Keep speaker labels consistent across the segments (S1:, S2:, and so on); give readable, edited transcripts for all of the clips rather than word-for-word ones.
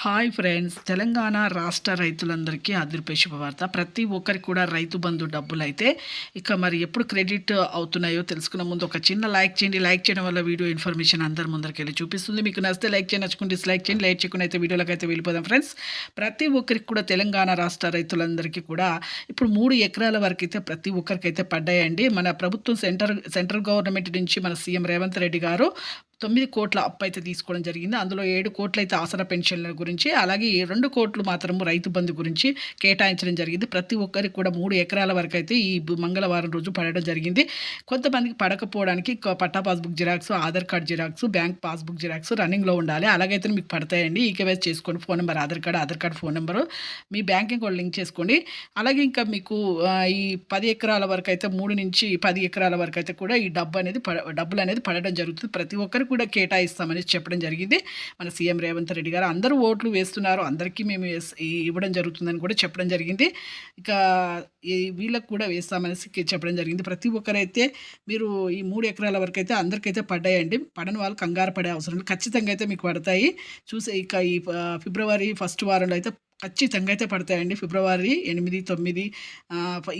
S1: Hi friends, Telangana రాష్ట్ర రైతులందరికీ అదిరిపే శుభవార్త. ప్రతి ఒక్కరికి కూడా రైతు బంధు డబ్బులైతే ఇక మరి ఎప్పుడు క్రెడిట్ అవుతున్నాయో తెలుసుకునే ముందు ఒక చిన్న లైక్ చేయండి. లైక్ చేయడం వల్ల వీడియో ఇన్ఫర్మేషన్ అందరి ముందరికెళ్ళి చూపిస్తుంది. మీకు నచ్చితే లైక్ చేయండి, నచ్చుకుంటే డిస్లైక్ చేయండి. లైక్ చేయకుండా అయితే వీడియోలోకి అయితే వెళ్ళిపోదాం ఫ్రెండ్స్. ప్రతి ఒక్కరికి కూడా తెలంగాణ రాష్ట్ర రైతులందరికీ కూడా ఇప్పుడు 3 ఎకరాల వరకు అయితే ప్రతి ఒక్కరికైతే పడ్డాయండి. మన ప్రభుత్వం సెంట్రల్ గవర్నమెంట్ నుంచి మన సీఎం రేవంత్ రెడ్డి గారు 9 కోట్ల అప్పు అయితే తీసుకోవడం జరిగింది. అందులో 7 కోట్లు అయితే ఆసరా పెన్షన్ల గురించి, అలాగే 2 కోట్లు మాత్రము రైతు బంధు గురించి కేటాయించడం జరిగింది. ప్రతి ఒక్కరికి కూడా 3 ఎకరాల వరకు అయితే ఈ మంగళవారం రోజు పడడం జరిగింది. కొంతమందికి పడకపోవడానికి patta passbook xerox, Aadhaar card xerox, bank passbook xerox రన్నింగ్లో ఉండాలి. అలాగైతే మీకు పడతాయండి. ఈకేవైసీ చేసుకోండి. Phone number, Aadhaar card phone number, మీ బ్యాంకింగ్ కూడా లింక్ చేసుకోండి. అలాగే ఇంకా మీకు ఈ 10 ఎకరాల వరకు అయితే 3 నుంచి 10 ఎకరాల వరకు అయితే కూడా ఈ డబ్బులు అనేది పడడం జరుగుతుంది. ప్రతి ఒక్కరు కూడా కేటాయిస్తామని చెప్పడం జరిగింది మన సీఎం రేవంత్ రెడ్డి గారు. అందరూ ఓట్లు వేస్తున్నారు, అందరికీ మేము ఇవ్వడం జరుగుతుందని కూడా చెప్పడం జరిగింది. ఇక వీళ్ళకు కూడా వేస్తామనేసి చెప్పడం జరిగింది. ప్రతి ఒక్కరైతే మీరు ఈ 3 ఎకరాల వరకు అయితే అందరికైతే పడ్డాయండి. పడని వాళ్ళు కంగారు పడే అవసరం లేదు, ఖచ్చితంగా అయితే మీకు పడతాయి. చూసే ఇక ఈ ఫిబ్రవరి ఫస్ట్ వారంలో అయితే ఖచ్చితంగా అయితే పడతాయండి. ఫిబ్రవరి 8, 9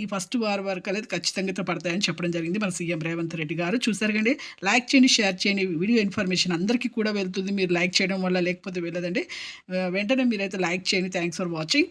S1: ఈ ఫస్ట్ వారం వరకు అనేది ఖచ్చితంగా అయితే పడతాయని చెప్పడం జరిగింది మన సీఎం రేవంత్ రెడ్డి గారు. చూసారు కండి, లైక్ చేయండి, షేర్ చేయండి. వీడియో ఇన్ఫర్మేషన్ అందరికీ కూడా వెళ్తుంది. మీరు లైక్ చేయడం వల్ల లేకపోతే వెళ్ళదండి. వెంటనే మీరైతే లైక్ చేయండి. Thanks for watching.